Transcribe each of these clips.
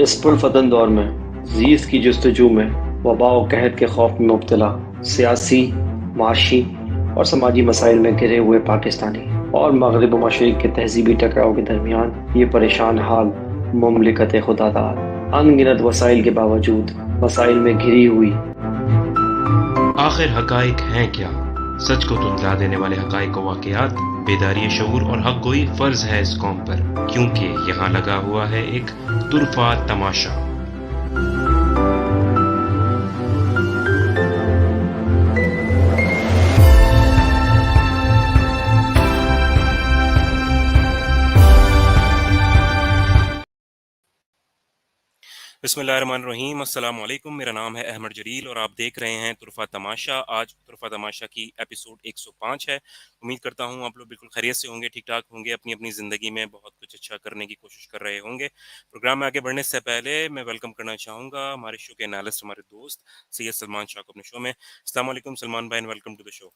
اس پرفتن دور میں زیست کی جستجو میں وبا و قحط کے خوف میں مبتلا سیاسی، معاشی اور سماجی مسائل میں گھرے ہوئے پاکستانی اور مغرب و مشرق کے تہذیبی ٹکراؤ کے درمیان یہ پریشان حال مملکت خدا داد ان گنت وسائل کے باوجود مسائل میں گھری ہوئی۔ آخر حقائق ہیں کیا؟ سچ کو تللا دینے والے حقائق و واقعات، بیداری شعور اور حق گوئی فرض ہے اس قوم پر، کیونکہ یہاں لگا ہوا ہے ایک طرفہ تماشا۔ بسم اللہ الرحمن الرحیم، السلام علیکم، میرا نام ہے احمد جلیل اور آپ دیکھ رہے ہیں طرفہ تماشا۔ آج طرفہ تماشا کی ایپیسوڈ 105 ہے۔ امید کرتا ہوں آپ لوگ بالکل خیریت سے ہوں گے، ٹھیک ٹھاک ہوں گے، اپنی اپنی زندگی میں بہت کچھ اچھا کرنے کی کوشش کر رہے ہوں گے۔ پروگرام میں آگے بڑھنے سے پہلے میں ویلکم کرنا چاہوں گا ہمارے شو کے انالسٹ، ہمارے دوست سید سلمان شاہ کو اپنے شو میں۔ السلام علیکم سلمان بھائی، ویلکم ٹو دا شو۔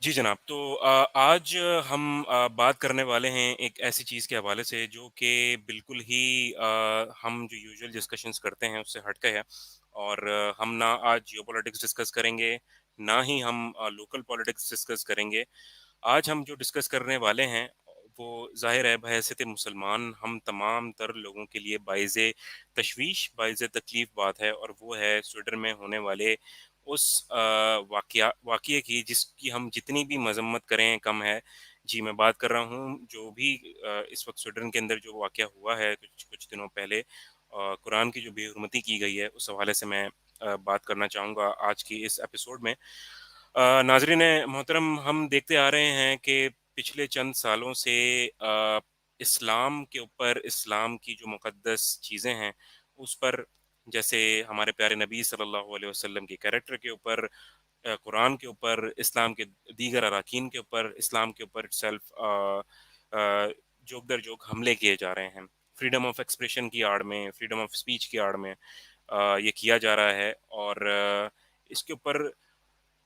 جی جناب، تو آج ہم بات کرنے والے ہیں ایک ایسی چیز کے حوالے سے جو کہ بالکل ہی ہم جو یوزول ڈسکشنز کرتے ہیں اس سے ہٹ کے ہے، اور ہم نہ آج جیو پولیٹکس ڈسکس کریں گے، نہ ہی ہم لوکل پولیٹکس ڈسکس کریں گے۔ آج ہم جو ڈسکس کرنے والے ہیں وہ ظاہر ہے بحیثیت مسلمان ہم تمام تر لوگوں کے لیے باعث تشویش، باعث تکلیف بات ہے، اور وہ ہے سویڈن میں ہونے والے اس واقعے کی جس کی ہم جتنی بھی مذمت کریں کم ہے۔ جی میں بات کر رہا ہوں جو بھی اس وقت سویڈن کے اندر جو واقعہ ہوا ہے کچھ دنوں پہلے، قرآن کی جو بے حرمتی کی گئی ہے، اس حوالے سے میں بات کرنا چاہوں گا آج کی اس ایپیسوڈ میں۔ ناظرین محترم، ہم دیکھتے آ رہے ہیں کہ پچھلے چند سالوں سے اسلام کے اوپر، اسلام کی جو مقدس چیزیں ہیں اس پر، جیسے ہمارے پیارے نبی صلی اللہ علیہ وسلم کے کیریکٹر کے اوپر، قرآن کے اوپر، اسلام کے دیگر اراکین کے اوپر، اسلام کے اوپر سیلف جوک در جوک حملے کیے جا رہے ہیں۔ فریڈم آف ایکسپریشن کی آڑ میں، فریڈم آف اسپیچ کی آڑ میں یہ کیا جا رہا ہے، اور اس کے اوپر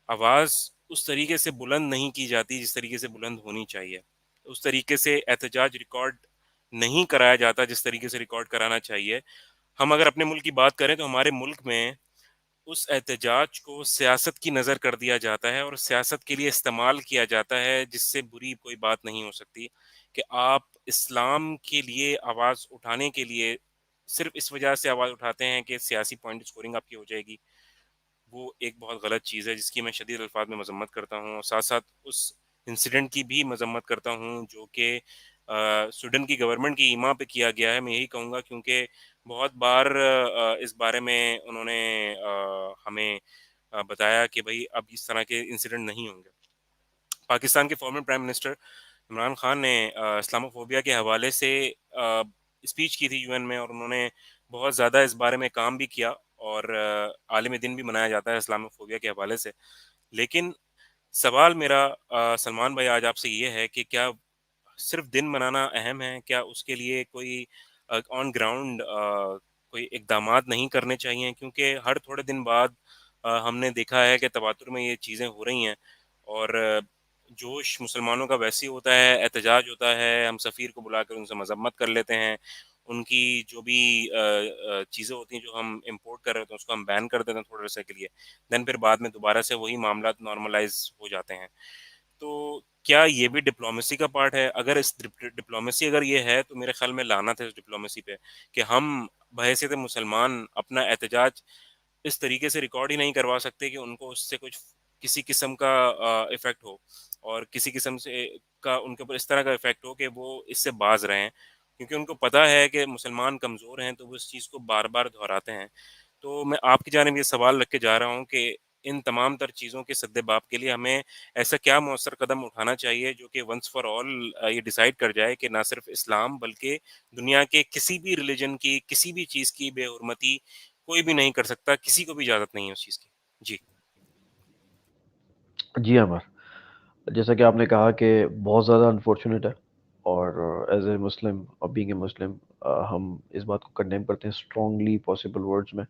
آواز اس طریقے سے بلند نہیں کی جاتی جس طریقے سے بلند ہونی چاہیے، اس طریقے سے احتجاج ریکارڈ نہیں کرایا جاتا جس طریقے سے ریکارڈ کرانا چاہیے۔ ہم اگر اپنے ملک کی بات کریں تو ہمارے ملک میں اس احتجاج کو سیاست کی نظر کر دیا جاتا ہے اور سیاست کے لیے استعمال کیا جاتا ہے، جس سے بری کوئی بات نہیں ہو سکتی کہ آپ اسلام کے لیے آواز اٹھانے کے لیے صرف اس وجہ سے آواز اٹھاتے ہیں کہ سیاسی پوائنٹ سکورنگ آپ کی ہو جائے گی۔ وہ ایک بہت غلط چیز ہے جس کی میں شدید الفاظ میں مذمت کرتا ہوں، اور ساتھ ساتھ اس انسیڈنٹ کی بھی مذمت کرتا ہوں جو کہ سویڈن کی گورنمنٹ کی ایما پہ کیا گیا ہے۔ میں یہی کہوں گا کیونکہ بہت بار اس بارے میں انہوں نے ہمیں بتایا کہ بھائی اب اس طرح کے انسیڈنٹ نہیں ہوں گے۔ پاکستان کے former prime minister Imran Khan نے اسلاموفوبیا کے حوالے سے اسپیچ کی تھی یو این میں، اور انہوں نے بہت زیادہ اس بارے میں کام بھی کیا، اور عالمی دن بھی منایا جاتا ہے اسلاموفوبیا کے حوالے سے۔ لیکن سوال میرا سلمان بھائی آج آپ سے یہ ہے کہ کیا صرف دن منانا اہم ہے؟ کیا اس کے لیے کوئی آن گراؤنڈ کوئی اقدامات نہیں کرنے چاہیے؟ کیونکہ ہر تھوڑے دن بعد ہم نے دیکھا ہے کہ تواتر میں یہ چیزیں ہو رہی ہیں، اور جوش مسلمانوں کا ویسے ہی ہوتا ہے، احتجاج ہوتا ہے، ہم سفیر کو بلا کر ان سے مذمت کر لیتے ہیں، ان کی جو بھی چیزیں ہوتی ہیں جو ہم امپورٹ کر رہے ہوتے ہیں اس کو ہم بین کر دیتے ہیں تھوڑے عرصے کے لیے، دین پھر بعد میں دوبارہ سے وہی معاملات نارملائز ہو جاتے ہیں۔ تو کیا یہ بھی ڈپلومیسی کا پارٹ ہے؟ اگر اس ڈپلومیسی اگر یہ ہے تو میرے خیال میں لعنت ہے اس ڈپلومیسی پہ کہ ہم بحیثیت مسلمان اپنا احتجاج اس طریقے سے ریکارڈ ہی نہیں کروا سکتے کہ ان کو اس سے کچھ کسی قسم کا افیکٹ ہو، اور کسی قسم سے کا ان کے اوپر اس طرح کا افیکٹ ہو کہ وہ اس سے باز رہیں، کیونکہ ان کو پتہ ہے کہ مسلمان کمزور ہیں تو وہ اس چیز کو بار بار دہراتے ہیں۔ تو میں آپ کی جانب یہ سوال رکھ کے جا رہا ہوں کہ ان تمام تر چیزوں کے سد باب کے لیے ہمیں ایسا کیا مؤثر قدم اٹھانا چاہیے جو کہ ونس فار آل یہ ڈیسائیڈ کر جائے کہ نہ صرف اسلام بلکہ دنیا کے کسی بھی ریلیجن کی، کسی بھی چیز کی بے حرمتی کوئی بھی نہیں کر سکتا، کسی کو بھی اجازت نہیں ہے اس چیز کی۔ جی جی عمر، جیسا کہ آپ نے کہا کہ بہت زیادہ انفارچونیٹ ہے، اور ایز اے مسلم اور بینگ اے مسلم ہم اس بات کو کنڈیم کرتے ہیں اسٹرانگلی پاسبل ورڈز میں،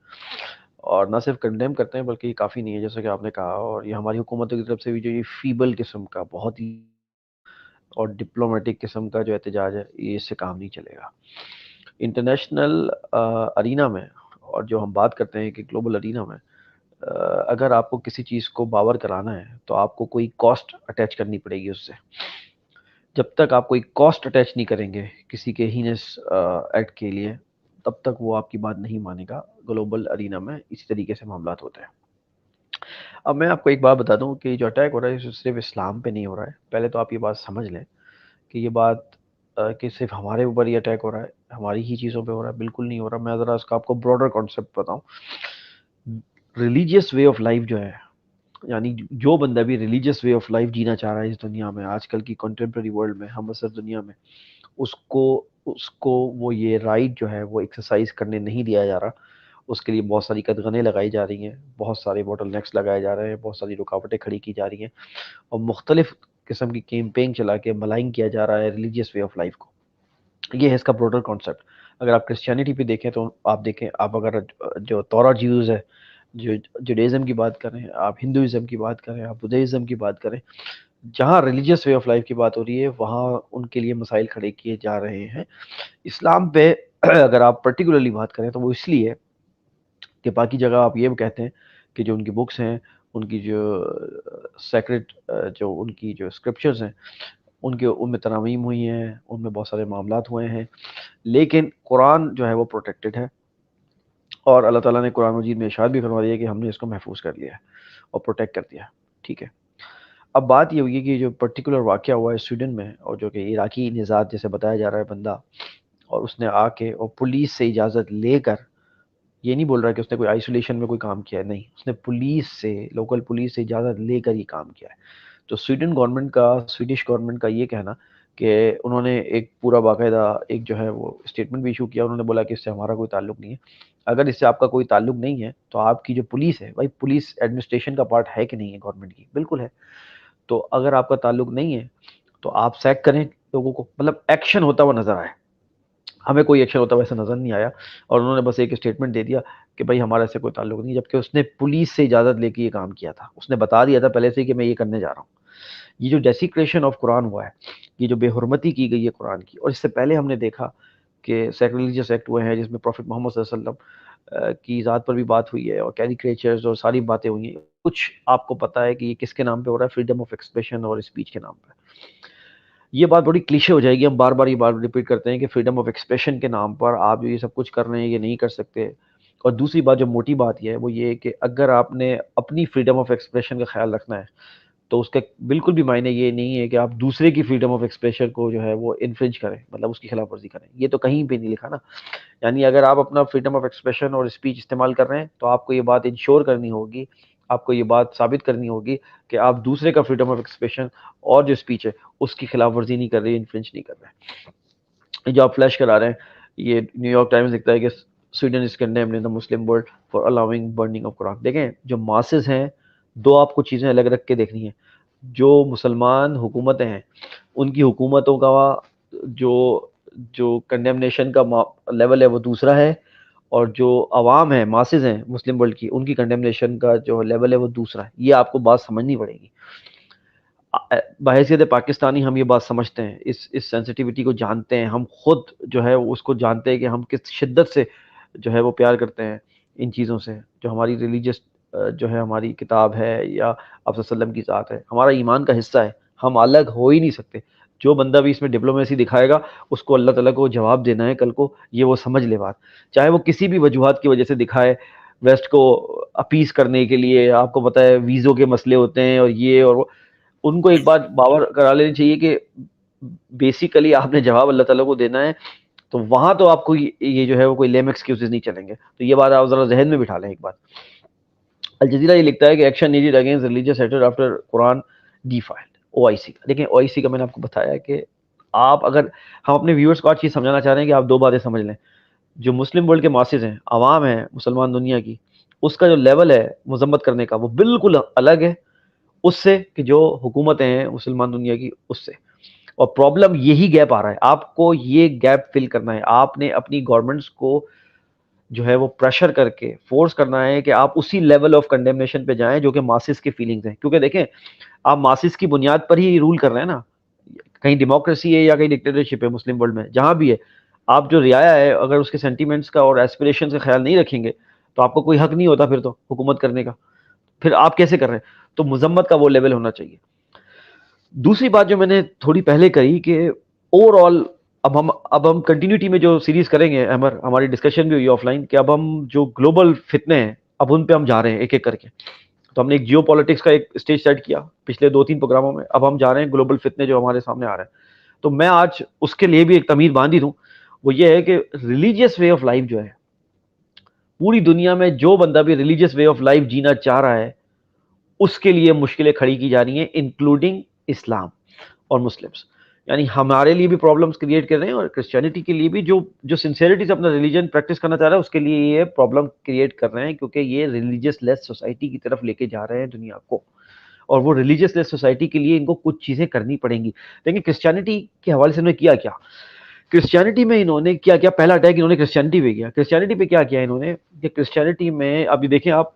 اور نہ صرف کنڈیم کرتے ہیں بلکہ یہ کافی نہیں ہے جیسا کہ آپ نے کہا، اور یہ ہماری حکومتوں کی طرف سے بھی جو یہ فیبل قسم کا بہت ہی اور ڈپلومیٹک قسم کا جو احتجاج ہے یہ اس سے کام نہیں چلے گا. انٹرنیشنل ارینا میں اور جو ہم بات کرتے ہیں کہ گلوبل ارینا میں اگر آپ کو کسی چیز کو باور کرانا ہے تو آپ کو کوئی کاسٹ اٹیچ کرنی پڑے گی اس سے. جب تک آپ کوئی کاسٹ اٹیچ نہیں کریں گے کسی کے ہینس ایکٹ کے لیے تب تک وہ آپ کی بات نہیں مانے گا. گلوبل ارینا میں اسی طریقے سے معاملات ہوتے ہیں. اب میں آپ کو ایک بات بتا دوں کہ جو اٹیک ہو رہا ہے یہ صرف اسلام پہ نہیں ہو رہا ہے. پہلے تو آپ یہ بات سمجھ لیں کہ یہ بات کہ صرف ہمارے اوپر یہ اٹیک ہو رہا ہے, ہماری ہی چیزوں پہ ہو رہا ہے, بالکل نہیں ہو رہا. میں ذرا اس کا آپ کو براڈر کانسیپٹ بتاؤں. ریلیجیس وے آف لائف جو ہے, یعنی جو بندہ بھی ریلیجیس وے آف لائف جینا چاہ رہا ہے اس دنیا میں, آج کل کی کنٹمپریری ورلڈ میں, ہم اثر دنیا میں, اس کو وہ یہ رائٹ جو ہے وہ ایکسرسائز کرنے نہیں دیا جا رہا. اس کے لیے بہت ساری قدغنیں لگائی جا رہی ہیں, بہت سارے بوٹل نیکس لگائے جا رہے ہیں, بہت ساری رکاوٹیں کھڑی کی جا رہی ہیں, اور مختلف قسم کی کیمپین چلا کے ملائن کیا جا رہا ہے ریلیجیس وے آف لائف کو. یہ ہے اس کا براڈر کانسیپٹ. اگر آپ کرسچینٹی پہ دیکھیں تو آپ دیکھیں, آپ اگر جو تورا جیوز ہے, جو جوڈیزم کی بات کریں, آپ ہندوازم کی بات کریں, آپ بدھزم کی بات کریں, جہاں ریلیجیس وے آف لائف کی بات ہو رہی ہے وہاں ان کے لیے مسائل کھڑے کیے جا رہے ہیں. اسلام پہ اگر آپ پرٹیکولرلی بات کریں تو وہ اس لیے کہ باقی جگہ آپ یہ کہتے ہیں کہ جو ان کی بکس ہیں, ان کی جو سیکرٹ جو ان کی جو اسکرپچرز ہیں ان میں ترامیم ہوئی ہیں, ان میں بہت سارے معاملات ہوئے ہیں, لیکن قرآن جو ہے وہ پروٹیکٹڈ ہے. اور اللہ تعالیٰ نے قرآن مجید میں ارشاد بھی فرما دیا کہ ہم نے اس کو محفوظ کر لیا ہے اور پروٹیکٹ کر دیا. ٹھیک ہے, اب بات یہ ہوئی کہ جو پرٹیکولر واقعہ ہوا ہے سویڈن میں, اور جو کہ عراقی نژاد جیسے بتایا جا رہا ہے بندہ, اور اس نے آ کے اور پولیس سے اجازت لے کر, یہ نہیں بول رہا کہ اس نے کوئی آئسولیشن میں کوئی کام کیا ہے, نہیں, اس نے پولیس سے, لوکل پولیس سے اجازت لے کر یہ کام کیا ہے. تو سویڈن گورنمنٹ کا, سویڈش گورنمنٹ کا یہ کہنا کہ انہوں نے ایک پورا باقاعدہ ایک جو ہے وہ اسٹیٹمنٹ بھی ایشو کیا. انہوں نے بولا کہ اس سے ہمارا کوئی تعلق نہیں ہے. اگر اس سے آپ کا کوئی تعلق نہیں ہے تو آپ کی جو پولیس ہے, بھائی پولیس ایڈمنسٹریشن کا پارٹ ہے کہ نہیں ہے گورنمنٹ کی, بالکل ہے. تو اگر آپ کا تعلق نہیں ہے تو آپ سیک کریں لوگوں کو, مطلب ایکشن ہوتا ہوا نظر آئے. ہمیں کوئی ایکشن ہوتا ویسا نظر نہیں آیا, اور انہوں نے بس ایک اسٹیٹمنٹ دے دیا کہ بھائی ہمارا سے کوئی تعلق نہیں, جبکہ اس نے پولیس سے اجازت لے کے یہ کام کیا تھا. اس نے بتا دیا تھا پہلے سے کہ میں یہ کرنے جا رہا ہوں. یہ جو ڈیسیکریشن آف قرآن ہوا ہے, یہ جو بے حرمتی کی گئی ہے قرآن کی, اور اس سے پہلے ہم نے دیکھا کہ سیکریلیجس ایکٹ ہوئے ہیں جس میں پروفٹ محمد صلی اللہ علیہ وسلم کی ذات پر بھی بات ہوئی ہے, اور کیریکیچرز اور ساری باتیں ہوئی ہیں. کچھ آپ کو پتا ہے کہ یہ کس کے نام پہ ہو رہا ہے, فریڈم آف ایکسپریشن اور اسپیچ کے نام پہ. یہ بات بڑی کلیشے ہو جائے گی, ہم بار بار یہ بات ریپیٹ کرتے ہیں کہ فریڈم آف ایکسپریشن کے نام پر آپ یہ سب کچھ کر رہے ہیں, یہ نہیں کر سکتے. اور دوسری بات جو موٹی بات یہ ہے وہ یہ کہ اگر آپ نے اپنی فریڈم آف ایکسپریشن کا خیال رکھنا ہے تو اس کا بالکل بھی معنی یہ نہیں ہے کہ آپ دوسرے کی فریڈم آف ایکسپریشن کو جو ہے وہ انفرنج کریں, مطلب اس کی خلاف ورزی کریں. یہ تو کہیں پہ نہیں لکھا نا. یعنی اگر آپ اپنا فریڈم آف ایکسپریشن اور اسپیچ استعمال کر رہے ہیں تو آپ کو یہ بات انشور کرنی ہوگی, آپ کو یہ بات ثابت کرنی ہوگی کہ آپ دوسرے کا فریڈم آف ایکسپریشن اور جو اسپیچ ہے اس کی خلاف ورزی نہیں کر رہے, انفرنج نہیں کر رہے. جو آپ فلیش کرا رہے ہیں, یہ نیو یارک ٹائمز لکھتا ہے کہ Sweden is condemned in the Muslim world for allowing burning of Quran. دیکھیں جو ماسز ہیں, دو آپ کو چیزیں الگ رکھ کے دیکھنی ہیں. جو مسلمان حکومتیں ہیں ان کی حکومتوں کا جو کنڈیمنیشن کا لیول ہے وہ دوسرا ہے, اور جو عوام ہیں, ماسز ہیں مسلم ورلڈ کی, ان کی کنڈیمنیشن کا جو لیول ہے وہ دوسرا ہے. یہ آپ کو بات سمجھنی پڑے گی. بحیثیت پاکستانی ہم یہ بات سمجھتے ہیں, اس سینسٹیوٹی کو جانتے ہیں, ہم خود جو ہے اس کو جانتے ہیں کہ ہم کس شدت سے جو ہے وہ پیار کرتے ہیں ان چیزوں سے. جو ہماری ریلیجس جو ہے ہماری کتاب ہے یا آپ صلی اللہ علیہ وسلم کی ذات ہے, ہمارا ایمان کا حصہ ہے, ہم الگ ہو ہی نہیں سکتے. جو بندہ بھی اس میں ڈپلومیسی دکھائے گا اس کو اللہ تعالیٰ کو جواب دینا ہے کل کو, یہ وہ سمجھ لے بات, چاہے وہ کسی بھی وجوہات کی وجہ سے دکھائے, ویسٹ کو اپیز کرنے کے لیے. آپ کو پتہ ہے ویزوں کے مسئلے ہوتے ہیں اور یہ اور وہ, ان کو ایک بات باور کرا لینی چاہیے کہ بیسیکلی آپ نے جواب اللہ تعالیٰ کو دینا ہے, تو وہاں تو آپ کو یہ جو ہے وہ کوئی لیم ایکسکیوزز نہیں چلیں گے. تو یہ بات آپ ذرا ذہن میں بٹھا لیں ایک بات. الجزیرہ یہ لکھتا ہے کہ action needed against religious hatred after Quran defiled. O I C کا دیکھیں, او آئی سی کا میں نے آپ کو بتایا کہ آپ اگر, ہم اپنے ویورز کو آج چیز سمجھانا چاہ رہے ہیں کہ آپ دو باتیں سمجھ لیں. جو مسلم ورلڈ کے ماسز ہیں, عوام ہیں مسلمان دنیا کی, اس کا جو لیول ہے مذمت کرنے کا وہ بالکل الگ ہے اس سے کہ جو حکومتیں ہیں مسلمان دنیا کی اس سے. اور پرابلم یہی گیپ آ رہا ہے, آپ کو یہ گیپ فل کرنا ہے. آپ نے اپنی گورنمنٹس کو جو ہے وہ پریشر کر کے فورس کرنا ہے کہ آپ اسی لیول آف کنڈیمنیشن پہ جائیں جو کہ ماسز کی فیلنگز ہیں. کیونکہ دیکھیں آپ ماسز کی بنیاد پر ہی رول کر رہے ہیں نا, کہیں ڈیموکریسی ہے یا کہیں ڈکٹیٹرشپ ہے مسلم ورلڈ میں، جہاں بھی ہے، آپ جو رعایا ہے اگر اس کے سینٹیمنٹس کا اور ایسپریشن کا خیال نہیں رکھیں گے تو آپ کو کوئی حق نہیں ہوتا پھر تو حکومت کرنے کا. پھر آپ کیسے کر رہے ہیں؟ تو مذمت کا وہ لیول ہونا چاہیے. دوسری بات جو میں نے تھوڑی پہلے کہی کہ اوور آل اب ہم کنٹینیوٹی میں جو سیریز کریں گے احمر، ہماری ڈسکشن بھی ہوئی آف لائن کہ اب ہم جو گلوبل فتنے ہیں اب ان پہ ہم جا رہے ہیں ایک ایک کر کے. تو ہم نے ایک جیو پالیٹکس کا ایک اسٹیج سیٹ کیا پچھلے 2-3 پروگراموں میں، اب ہم جا رہے ہیں گلوبل فتنے جو ہمارے سامنے آ رہے ہیں. تو میں آج اس کے لیے بھی ایک تمہید باندھی دوں، وہ یہ ہے کہ ریلیجیس وے آف لائف جو ہے پوری دنیا میں، جو بندہ بھی ریلیجیس وے آف لائف جینا چاہ رہا ہے اس کے لیے مشکلیں کھڑی کی جا رہی ہیں، انکلوڈنگ اسلام اور مسلمس. یعنی ہمارے لیے بھی پرابلمس کریٹ کر رہے ہیں اور کرسچینٹی کے لیے بھی جو سنسیئرٹی سے اپنا ریلیجن پریکٹس کرنا چاہ رہا ہے اس کے لیے یہ پرابلم کریٹ کر رہے ہیں، کیونکہ یہ ریلیجیس لیس سوسائٹی کی طرف لے کے جا رہے ہیں دنیا کو، اور وہ ریلیجیس لیس سوسائٹی کے لیے ان کو کچھ چیزیں کرنی پڑیں گی. لیکن کرسچینٹی کے حوالے سے انہوں نے کیا کرسچینٹی میں انہوں نے کیا پہلا اٹیک انہوں نے کرسچینٹی پہ کیا. کرسچینٹی پہ کیا انہوں نے کہ کرسچینٹی میں ابھی دیکھیں آپ،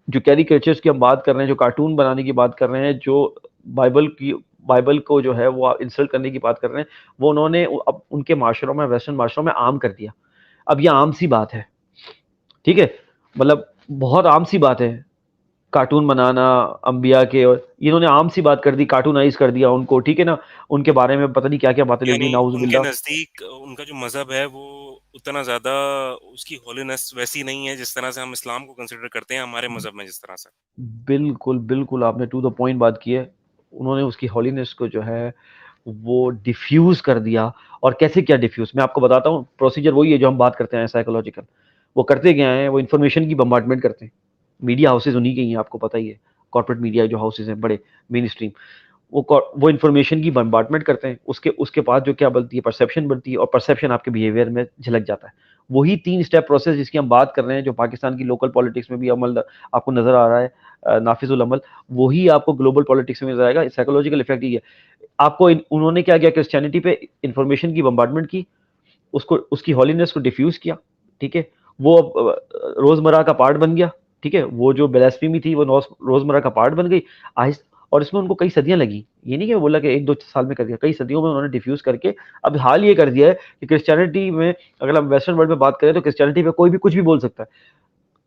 جو کیریکیچرز کی ہم بات کر رہے ہیں، جو کارٹون بنانے کی بات کر رہے ہیں، جو بائبل کو جو ہے وہ انسلٹ کرنے کی بات کر رہے ہیں، وہ انہوں نے اب ان کے معاشروں میں، ویسٹرن معاشروں میں عام کر دیا. اب یہ عام سی بات ہے، ٹھیک ہے، مطلب بہت عام سی بات ہے کارٹون بنانا انبیاء کے، اور انہوں نے عام سی بات کر دی، کارٹونائز کر دیا ان کو، ٹھیک ہے نا، ان کے بارے میں پتہ نہیں کیا کیا باتیں لکھ دی، یعنی نعوذ ان کے باللہ. نزدیک ان کا جو مذہب ہے وہ اتنا زیادہ اس کی ہولینس ویسی نہیں ہے جس طرح سے ہم اسلام کو کنسیڈر کرتے ہیں ہمارے مذہب میں جس طرح سے. بالکل آپ نے ٹو دا پوائنٹ بات کی ہے. انہوں نے اس کی ہولینس کو جو ہے وہ ڈیفیوز کر دیا. اور کیسے کیا ڈیفیوز، میں آپ کو بتاتا ہوں. پروسیجر وہی ہے جو ہم بات کرتے ہیں سائیکولوجیکل، وہ کرتے کیا ہیں، وہ انفارمیشن کی بمبارڈمنٹ کرتے ہیں. میڈیا ہاؤسز انہی کے ہی ہیں، آپ کو پتہ ہی ہے، کارپوریٹ میڈیا جو ہاؤسز ہیں بڑے مین اسٹریم، وہ انفارمیشن کی بمبارڈمنٹ کرتے ہیں. اس کے بعد جو کیا بنتی ہے، پرسیپشن بنتی ہے، اور پرسیپشن آپ کے بیہیویئر میں جھلک جاتا ہے. وہی 3 اسٹیپ پروسیس جس کی ہم بات کر رہے ہیں، جو پاکستان کی لوکل پالیٹکس میں بھی عمل آپ کو نظر آ رہا ہے، نافذ العمل، وہی آپ کو گلوبل پالیٹکس میں نظر آئے گا. سائیکولوجیکل افیکٹ یہ ہے. آپ کو انہوں نے کیا کرسچینٹی پہ انفارمیشن کی بمبارڈمنٹ کی، اس کی ہولینس کو ڈیفیوز کیا، ٹھیک ہے، وہ روزمرہ کا پارٹ بن گیا، ٹھیک ہے، وہ جو بلاسفیمی تھی وہ روزمرہ کا پارٹ بن گئی اور اس میں ان کو کئی صدیاں لگی. یہ نہیں کہ بولا کہ 1-2 سال میں کر دیا، کئی صدیوں میں انہوں نے ڈیفیوز کر کے اب حال یہ کر دیا ہے کہ کرسچینٹی میں، اگر ہم ویسٹرن ورلڈ میں بات کریں تو کرسچینٹی پہ کوئی بھی کچھ بھی بول سکتا ہے.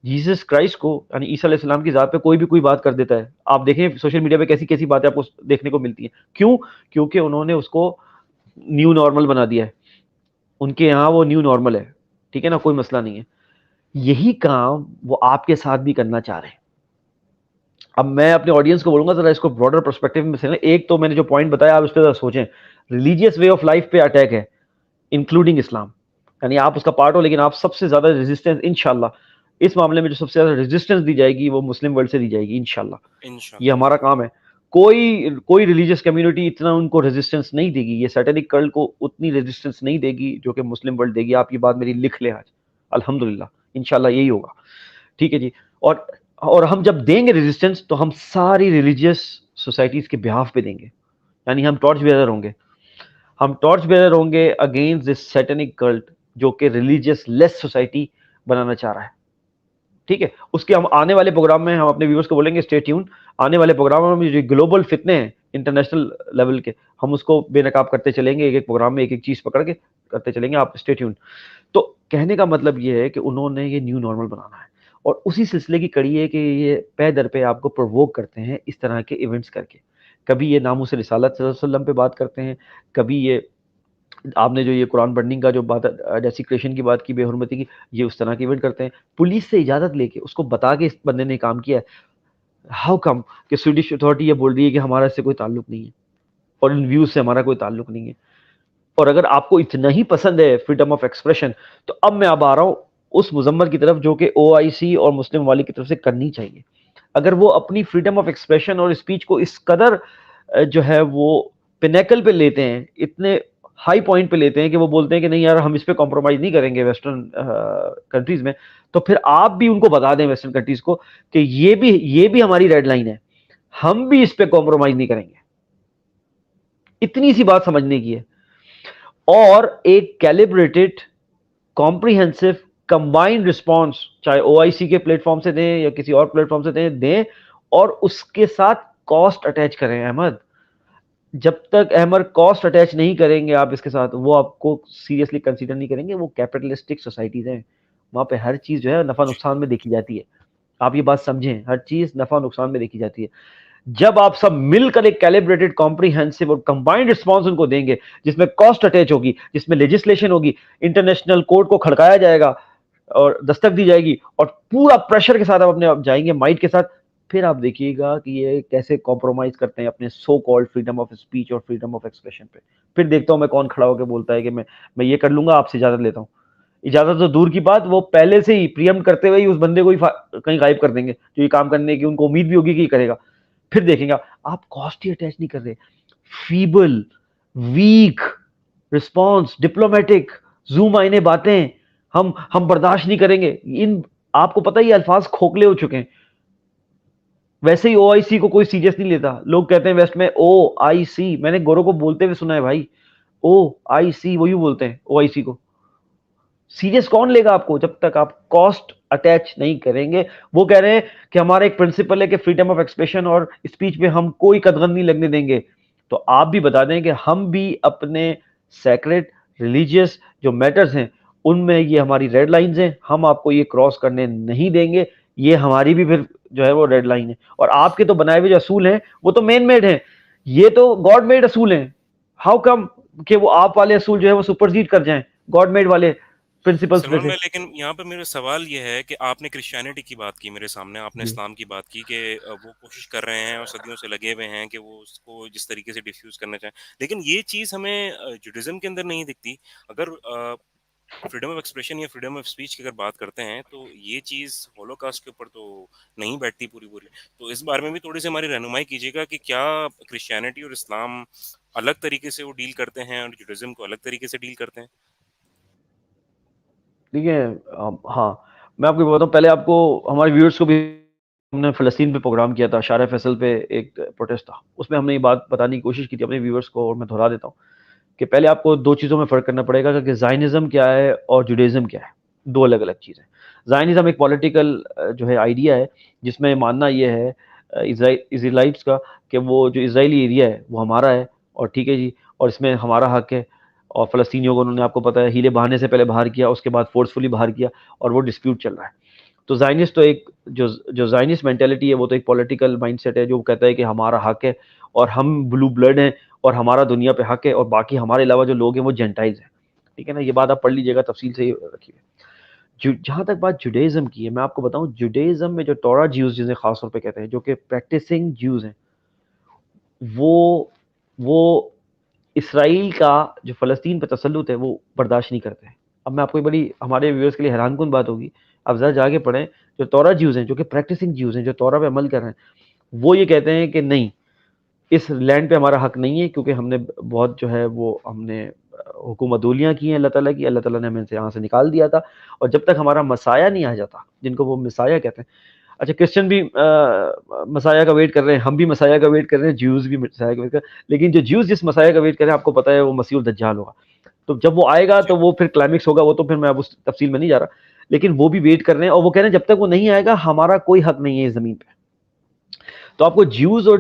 جیسس کرائسٹ کو، یعنی عیسیٰ علیہ السلام کی ذات پہ کوئی بھی کوئی بات کر دیتا ہے. آپ دیکھیں سوشل میڈیا پہ کیسی کیسی باتیں آپ کو دیکھنے کو ملتی ہیں. کیوں؟ کیونکہ انہوں نے اس کو نیو نارمل بنا دیا ہے. ان کے یہاں وہ نیو نارمل ہے، ٹھیک ہے نا، کوئی مسئلہ نہیں ہے. یہی کام وہ آپ کے ساتھ بھی کرنا چاہ رہے ہیں. اب میں اپنے آڈینس کو بولوں گا ذرا اس کو براڈر پرسپیکٹو میں سے، ایک تو میں نے جو پوائنٹ بتایا آپ اس پہ ذرا سوچیں. ریلیجیس وے آف لائف پہ اٹیک ہے انکلوڈنگ اسلام، یعنی آپ اس کا پارٹ ہو، لیکن آپ سب سے زیادہ ریزسٹنس انشاءاللہ اس معاملے میں جو سب سے زیادہ ریزسٹنس دی جائے گی وہ مسلم ورلڈ سے دی جائے گی انشاءاللہ. یہ ہمارا کام ہے. کوئی ریلیجیس کمیونٹی اتنا ان کو ریزسٹنس نہیں دے گی، یہ سیٹینک کلٹ کو اتنی ریزسٹنس نہیں دے گی جو کہ مسلم ورلڈ دے گی. آپ یہ بات میری لکھ لیں آج، الحمدللہ انشاءاللہ یہی ہوگا، ٹھیک ہے جی. اور ہم جب دیں گے ریزسٹنس تو ہم ساری ریلیجیس سوسائٹیز کے بہاف پہ دیں گے. یعنی ہم ٹارچ بیئرر ہوں گے، ہم ٹارچ بیئرر ہوں گے اگینسٹ دس سیٹینک کلٹ جو کہ ریلیجیس لیس سوسائٹی بنانا چاہ رہا ہے، ٹھیک ہے. اس کے ہم آنے والے پروگرام میں ہم اپنے ویورز کو بولیں گے اسٹے ٹیون. آنے والے پروگراموں میں جو گلوبل فتنے ہیں انٹرنیشنل لیول کے، ہم اس کو بے نقاب کرتے چلیں گے، ایک ایک پروگرام میں ایک ایک چیز پکڑ کے کرتے چلیں گے. آپ اسٹے ٹیون. تو کہنے کا مطلب یہ ہے کہ انہوں نے یہ نیو نارمل بنانا ہے، اور اسی سلسلے کی کڑی ہے کہ یہ پے در پہ آپ کو پرووک کرتے ہیں اس طرح کے ایونٹس کر کے. کبھی یہ ناموس رسالت صلی اللہ علیہ وسلم پہ بات کرتے ہیں، کبھی یہ آپ نے جو یہ قرآن برننگ کا جو بات، ڈیسیکریشن کی بات کی، بے حرمتی کی، یہ اس طرح کے ایونٹ کرتے ہیں. پولیس سے اجازت لے کے اس کو بتا کے اس بندے نے کام کیا ہے. ہاؤ کم کہ سویڈش اتھارٹی یہ بول رہی ہے کہ ہمارا اس سے کوئی تعلق نہیں ہے اور ان ویوز سے ہمارا کوئی تعلق نہیں ہے. اور اگر آپ کو اتنا ہی پسند ہے فریڈم آف ایکسپریشن، تو اب میں اب آ رہا ہوں اس مذمت کی طرف جو کہ OIC اور مسلم والی کی طرف سے کرنی چاہیے. اگر وہ اپنی فریڈم آف ایکسپریشن اور اسپیچ کو اس قدر جو ہے وہ پینیکل پہ لیتے ہیں، اتنے ہائی پوائنٹ پہ لیتے ہیں کہ وہ بولتے ہیں کہ نہیں یار ہم اس پہ کمپرومائز نہیں کریں گے ویسٹرن کنٹریز میں، تو پھر آپ بھی ان کو بتا دیں ویسٹرن کنٹریز کو کہ یہ بھی ہماری ریڈ لائن ہے، ہم بھی اس پہ کمپرومائز نہیں کریں گے. اتنی سی بات سمجھنے کی ہے. اور ایک کیلیبریٹڈ کمپریہنسو کمبائنڈ رسپانس، چاہے OIC کے پلیٹ فارم سے دیں یا کسی اور پلیٹ فارم سے دیں، اور اس کے ساتھ کاسٹ اٹیچ کریں. احمد، جب تک احمر کاسٹ اٹیچ نہیں کریں گے آپ اس کے ساتھ، وہ آپ کو سیریسلی کنسیڈر نہیں کریں گے. وہ کیپٹلسٹک سوسائٹیز ہیں، وہاں پہ ہر چیز جو ہے نفع جی نقصان میں دیکھی جاتی ہے. آپ یہ بات سمجھیں، ہر چیز نفع نقصان میں دیکھی جاتی ہے. جب آپ سب مل کر ایک کیلیبریٹڈ کمپریہنسو اور کمبائنڈ رسپانس ان کو دیں گے، جس میں کاسٹ اٹیچ ہوگی، جس میں لیجسلیشن ہوگی، انٹرنیشنل کورٹ کو کھڑکایا جائے گا اور دستک دی جائے گی، اور پورا پریشر کے ساتھ آپ اپنے آپ جائیں گے مائٹ کے ساتھ، پھر آپ دیکھیے گا کہ یہ کیسے کمپرومائز کرتے ہیں اپنے so called freedom of speech اور فریڈم آف ایکسپریشن پہ. پھر دیکھتا ہوں میں کون کھڑا ہو کے بولتا ہے کہ میں یہ کر لوں گا، آپ سے اجازت لیتا ہوں. اجازت تو دور کی بات، وہ پہلے سے ہی پریمپٹ کرتے ہوئے ہی اس بندے کو ہی کہیں غائب کر دیں گے جو یہ کام کرنے کی ان کو امید بھی ہوگی کہ یہ کرے گا. پھر دیکھیں گا آپ کاسٹ ہی اٹیچ نہیں کر رہے. فیبل، ویک رسپانس، ڈپلومیٹک، زوم آئینے باتیں ہم برداشت نہیں کریں گے. ان آپ کو پتہ ہی الفاظ کھوکھلے ہو چکے ہیں. ویسے ہی او آئی سی کو کوئی سیریس نہیں لیتا. لوگ کہتے ہیں ویسٹ میں او آئی سی، میں نے گورو کو بولتے ہوئے سنا ہے بھائی، او آئی سی وہی بولتے ہیں او آئی سی کو. سیریس کون لے گا آپ کو جب تک آپ کاسٹ اٹیچ نہیں کریں گے. وہ کہہ رہے ہیں کہ ہمارا ایک پرنسپل ہے کہ فریڈم آف ایکسپریشن اور اسپیچ پہ ہم کوئی قدغن نہیں لگنے دیں گے. تو آپ بھی بتا دیں کہ ہم بھی اپنے سیکریٹ ریلیجیس جو میٹرز ہیں ان میں یہ ہماری ریڈ لائنز ہیں، ہم آپ کو یہ کراس کرنے نہیں دیں گے. یہ ہماری بھی پھر جو ہے وہ ریڈ لائن ہے. اور آپ کے تو بنائے ہوئے جو اصول ہیں وہ تو مین میڈ ہیں، یہ تو گاڈ میڈ اصول ہیں. ہاؤ کم کہ وہ آپ والے اصول جو ہے وہ سپرسیڈ کر جائیں گاڈ میڈ والے پرنسپلز میں سلمان سے. بھائی، لیکن یہاں پہ میرا سوال یہ ہے کہ آپ نے کرسچینٹی کی بات کی میرے سامنے، آپ نے جی اسلام کی بات کی کہ وہ کوشش کر رہے ہیں اور صدیوں سے لگے ہوئے ہیں کہ وہ اس کو جس طریقے سے ڈیفیوز کرنا چاہیں، لیکن یہ چیز ہمیں جوڈازم کے اندر نہیں دکھتی. اگر فریڈم آف ایکسپریشن یا فریڈم آف اسپیچ کی اگر بات کرتے ہیں تو یہ چیز ہولوکاسٹ کے اوپر تو نہیں بیٹھتی پوری پوری. تو اس بارے میں بھی تھوڑی سی ہماری رہنمائی کیجیے گا کہ کیا کرسچینٹی اور اسلام الگ طریقے سے وہ ڈیل کرتے ہیں اور جوڈازم کو الگ طریقے سے ڈیل کرتے ہیں. ٹھیک ہے. ہاں میں آپ کو بتاؤں، پہلے آپ کو ہمارے ویورز کو بھی، ہم نے فلسطین پہ پروگرام کیا تھا، شارع فیصل پہ ایک پروٹیسٹ تھا، اس میں ہم نے یہ بات بتانے کی کوشش کی تھی اپنے ویورز کو، اور میں دہرا دیتا ہوں کہ پہلے آپ کو دو چیزوں میں فرق کرنا پڑے گا کہ زائنزم کیا ہے اور جوڈیزم کیا ہے. دو الگ الگ چیزیں. زائنزم ایک پولیٹیکل جو ہے آئیڈیا ہے جس میں ماننا یہ ہے اسرائیلائٹس کا کہ وہ جو اسرائیلی ایریا ہے وہ ہمارا ہے، اور ٹھیک ہے جی، اور اس میں ہمارا حق ہے. اور فلسطینیوں کو انہوں نے آپ کو پتا ہے ہیلے بہانے سے پہلے باہر کیا، اس کے بعد فورسفلی باہر کیا، اور وہ ڈسپیوٹ چل رہا ہے. تو زائنسٹ تو ایک جو زائنسٹ مینٹیلٹی ہے وہ تو ایک پولیٹیکل مائنڈ سیٹ ہے جو کہتا ہے کہ ہمارا حق ہے اور ہم بلو بلڈ ہیں اور ہمارا دنیا پہ حق ہے، اور باقی ہمارے علاوہ جو لوگ ہیں وہ جینٹائلز ہیں. ٹھیک ہے نا، یہ بات آپ پڑھ لیجیے گا تفصیل سے رکھیے. جہاں تک بات جوڈیزم کی ہے، میں آپ کو بتاؤں جوڈیزم میں جو ٹورا جیوز جسے خاص طور پہ کہتے ہیں، جو کہ پریکٹسنگ جیوز ہیں، وہ اسرائیل کا جو فلسطین پہ تسلط ہے وہ برداشت نہیں کرتے. اب میں آپ کو ایک بڑی ہمارے ویورز کے لیے حیران کن بات ہوگی، اب ذرا جا کے پڑھیں. جو تورا جیوز ہیں، جو کہ پریکٹسنگ جیوز ہیں، جو تورا پہ عمل کر رہے ہیں، وہ یہ کہتے ہیں کہ نہیں، اس لینڈ پہ ہمارا حق نہیں ہے، کیونکہ ہم نے بہت جو ہے وہ ہم نے حکومت دولیاں کی ہیں اللہ تعالیٰ کی، اللہ تعالیٰ نے ہمیں یہاں سے نکال دیا تھا، اور جب تک ہمارا مسایہ نہیں آ جاتا، جن کو وہ مسایہ کہتے ہیں. اچھا کرسچن بھی مسایہ کا ویٹ کر رہے ہیں، ہم بھی مسایہ کا ویٹ کر رہے ہیں، جیوز بھی مسایہ کا ویٹ کر رہے ہیں، لیکن جو جیوز جس مسایہ کا ویٹ کر رہے ہیں آپ کو پتہ ہے وہ مسیح الدجال ہوگا. تو جب وہ آئے گا جی تو وہ پھر کلائمیکس ہوگا، وہ تو پھر میں اب اس تفصیل میں نہیں جا رہا، لیکن وہ بھی ویٹ کر رہے ہیں، اور وہ کہہ رہے ہیں جب تک وہ نہیں آئے گا ہمارا کوئی حق نہیں ہے اس زمین پہ. تو آپ کو جیوز اور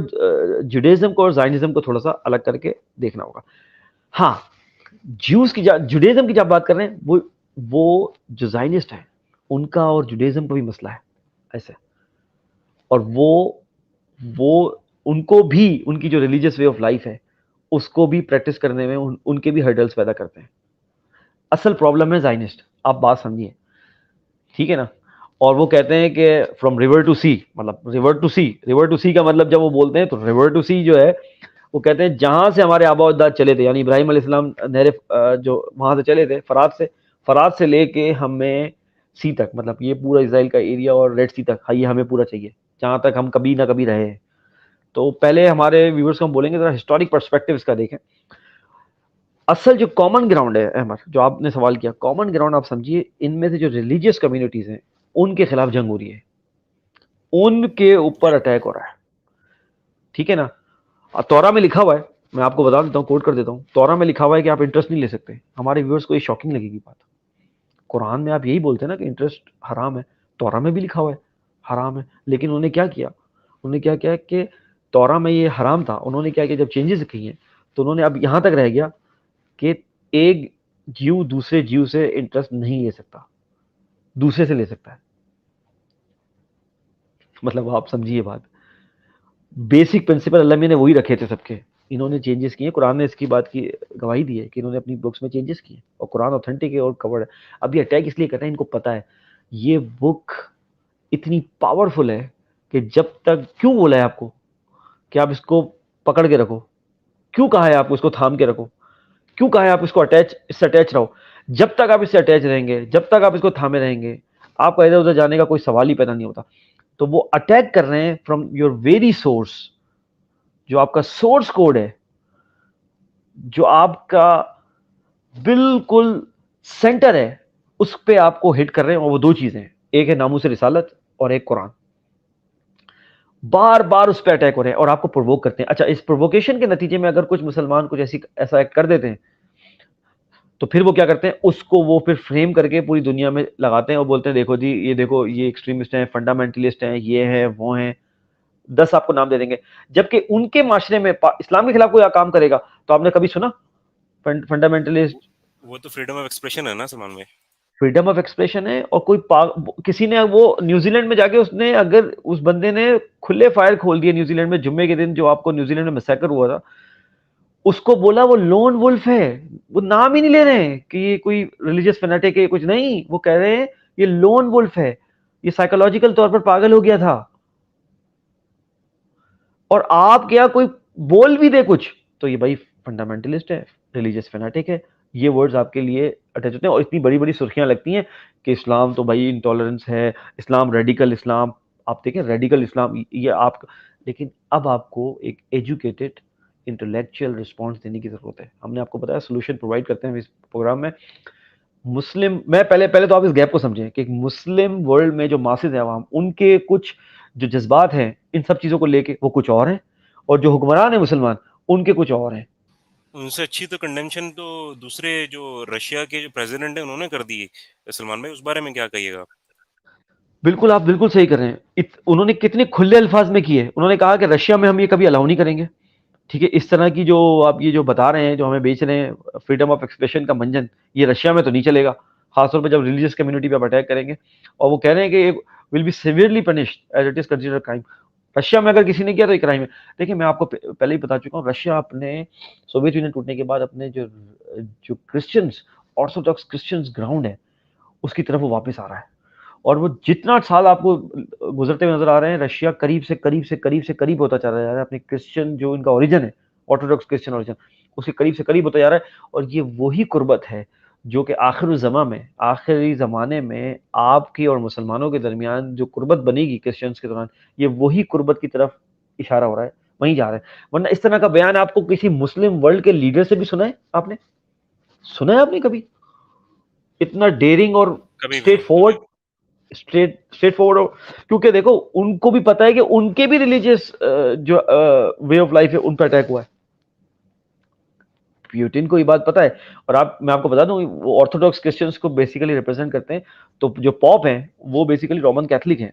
جوڈیزم کو اور زائنزم کو تھوڑا سا الگ کر کے دیکھنا ہوگا. ہاں جیوز کی جوڈیزم کی جب بات کر رہے ہیں، وہ جو زائنسٹ ہیں ان کا اور جوڈیزم کا بھی مسئلہ ہے ایسے، اور وہ ان کو بھی ان کی جو ریلیجیس وے آف لائف ہے اس کو بھی پریکٹس کرنے میں ان کے بھی ہرڈلز پیدا کرتے ہیں. اصل پرابلم ہے زائنسٹ، آپ بات سمجھیے، ٹھیک ہے نا. اور وہ کہتے ہیں کہ فرام ریور ٹو سی، مطلب ریور ٹو سی کا مطلب جب وہ بولتے ہیں تو ریور ٹو سی جو ہے وہ کہتے ہیں جہاں سے ہمارے آبا و اجداد چلے تھے، یعنی ابراہیم علیہ السلام نہر جو وہاں سے چلے تھے فرات سے لے کے ہمیں سی تک، مطلب یہ پورا اسرائیل کا ایریا اور ریڈ سی تک، یہ ہمیں پورا چاہیے جہاں تک ہم کبھی نہ کبھی رہے ہیں. تو پہلے ہمارے ویورز کو ہم بولیں گے ذرا ہسٹورک پرسپیکٹو اس کا دیکھیں. اصل جو کامن گراؤنڈ ہے احمد، جو آپ نے سوال کیا، کامن گراؤنڈ آپ سمجھیے ان میں سے جو ریلیجیس کمیونٹیز ہیں ان کے خلاف جنگ ہو رہی ہے، ان کے اوپر جی اٹیک ہو رہا ہے. ٹھیک ہے نا. تورا میں لکھا ہوا ہے، میں آپ کو بتا دیتا ہوں، کوٹ کر دیتا ہوں، تورا میں لکھا ہوا ہے کہ آپ انٹرسٹ نہیں لے سکتے. ہمارے ویورز کو یہ شاکنگ لگے گی بات. قرآن میں آپ یہی بولتے ہیں نا کہ انٹرسٹ حرام ہے، تورا میں بھی لکھا ہوا ہے حرام ہے، لیکن انہوں نے کیا کیا کہ تورا میں یہ حرام تھا، انہوں نے کیا کیا جب چینجز کی ہیں تو انہوں نے اب یہاں تک رہ گیا کہ ایک جیو دوسرے جیو سے انٹرسٹ نہیں لے سکتا، دوسرے سے لے سکتا ہے. مطلب آپ سمجھیے بات، بیسک پرنسپل اللہ میں نے وہی رکھے تھے سب کے، انہوں نے چینجز کیے. قرآن نے اس کی بات کی گواہی دی ہے کہ انہوں نے اپنی بکس میں چینجز کیے، اور قرآن اوتھینٹک ہے اور کورڈ ہے. اب یہ اٹیک اس لیے کرتے ہیں، ان کو پتا ہے یہ بک اتنی پاورفل ہے کہ جب تک، کیوں بولا ہے آپ کو کہ آپ اس کو پکڑ کے رکھو، کیوں کہا ہے آپ کو اس کو تھام کے رکھو، کیوں کہا ہے آپ اس کو اس سے اٹیچ رہو. جب تک آپ اس سے اٹیچ رہیں گے، جب تک آپ اس کو تھامے رہیں گے، آپ کا ادھر ادھر جانے کا کوئی سوال ہی پیدا نہیں ہوتا. تو وہ اٹیک کر رہے ہیں فرام یور ویری سورس، جو آپ کا سورس کوڈ ہے، جو آپ کا بالکل سینٹر ہے، اس پہ آپ کو ہٹ کر رہے ہیں. اور وہ دو چیزیں ہیں، ایک ہے ناموس رسالت اور ایک قرآن. بار بار اس پہ اٹیک ہو رہے ہیں اور آپ کو پرووک کرتے ہیں. اچھا، اس پرووکیشن کے نتیجے میں اگر کچھ مسلمان کچھ ایسا ایکٹ کر دیتے ہیں تو پھر وہ کیا کرتے ہیں، اس کو وہ پھر فریم کر کے پوری دنیا میں لگاتے ہیں اور بولتے ہیں دیکھو جی، یہ دیکھو یہ ایکسٹریمسٹ ہیں، فنڈامنٹلسٹ ہیں، یہ ہیں وہ ہیں. 10 آپ کو نام دے دیں گے. جبکہ ان کے معاشرے میں اسلام کے خلاف کوئی کام کرے گا تو آپ نے کبھی سنا فنڈامنٹلسٹ؟ وہ تو فریڈم آف ایکسپریشن ہے نا سلمان میں. فریڈم آف ایکسپریشن ہے. اور کوئی کسی نے، وہ نیوزی لینڈ میں جا کے اس نے، اگر اس بندے نے کھلے فائر کھول دیے نیوزی لینڈ میں جمعے کے دن، جو آپ کو نیوزی لینڈ میں میسیکر ہوا تھا، اس کو بولا وہ لون ولف ہے. وہ نام ہی نہیں لے رہے ہیں کہ یہ کوئی ریلیجیس فینیٹک ہے، کچھ نہیں، وہ کہہ رہے ہیں یہ لون ولف ہے، یہ سائیکولوجیکل طور پر پاگل ہو گیا تھا. اور آپ کیا کوئی بول بھی دے کچھ تو یہ بھائی فنڈامنٹلسٹ ہے، ریلیجیس فینیٹک ہے. یہ ورڈز آپ کے لیے اٹیچ ہوتے ہیں اور اتنی بڑی بڑی سرخیاں لگتی ہیں کہ اسلام تو بھائی انٹالرنس ہے، اسلام ریڈیکل اسلام. آپ دیکھیں ریڈیکل اسلام یہ آپ، لیکن اب آپ کو ایک ایجوکیٹڈ انٹلیکچوئل رسپانس دینے کی ضرورت ہے. ہم نے آپ کو بتایا سولوشن پرووائڈ کرتے ہیں اس پروگرام میں. مسلم، میں پہلے تو آپ اس گیپ کو سمجھیں کہ مسلم ورلڈ میں جو ماسز ہیں عوام، ان کے کچھ جو جذبات ہیں ان سب چیزوں کو لے کے وہ کچھ اور ہیں، اور جو حکمران ہیں مسلمان ان کے کچھ اور ہیں. ان سے اچھی تو کنڈیمشن تو دوسرے جو رشیا کے جو پریزیڈنٹ ہیں انہوں نے کر دی. سلمان بھائی اس بارے میں کیا کہیے گا آپ؟ بالکل، آپ بالکل صحیح کر رہے ہیں. انہوں نے کتنے کھلے الفاظ میں کیے. انہوں نے کہا کہ رشیا میں ہم یہ کبھی الاؤ نہیں کریں گے. ٹھیک ہے، اس طرح کی جو آپ یہ جو بتا رہے ہیں، جو ہمیں بیچ رہے ہیں فریڈم آف ایکسپریشن کا منجن، یہ رشیا میں تو نہیں چلے گا، خاص طور پہ جب ریلیجیس کمیونٹی پہ اٹیک کریں گے. اور وہ کہہ رہے ہیں کہ will be severely punished as it is considered crime. Russia میں اگر کسی نے کیا تو یہ کرائم ہے. دیکھیں، میں آپ کو پہلے ہی بتا چکا ہوں، رشیا اپنے سوویت یونین ٹوٹنے کے بعد اپنے جو کرسچنز، آرتھوڈاکس کرسچنز گراؤنڈ ہے، اس کی طرف وہ واپس آ رہا ہے. اور وہ جتنا سال آپ کو گزرتے ہوئے نظر آ رہے ہیں، رشیا قریب سے قریب سے قریب سے قریب ہوتا چلا جا رہا ہے اپنے کرسچن، جو ان کا اوریجن ہے، آرتھوڈاکس کرسچن اوریجن، اس کے قریب سے قریب ہوتا جا رہا ہے. اور یہ وہی قربت ہے جو کہ آخر الزمان میں، آخری زمانے میں آپ کی اور مسلمانوں کے درمیان جو قربت بنے گی کرسچنس کے دوران، یہ وہی قربت کی طرف اشارہ ہو رہا ہے، وہیں جا رہا ہے. ورنہ اس طرح کا بیان آپ کو کسی مسلم ورلڈ کے لیڈر سے بھی سنا ہے؟ آپ نے سنا ہے؟ آپ نے کبھی اتنا ڈیرنگ اور کبھی بھی نہیں. Straight forward, straight forward? کیونکہ دیکھو ان کو بھی پتا ہے کہ ان کے بھی ریلیجیس جو وے آف لائف ہے ان پہ اٹیک ہوا ہے. پیوٹن کو یہ بات پتا ہے. اور میں آپ کو بتا دوں، وہ آرتھوڈاکس کرسچنس کو بیسیکلی ریپرزینٹ کرتے ہیں. تو جو پاپ ہیں وہ بیسیکلی رومن کیتھولک ہیں،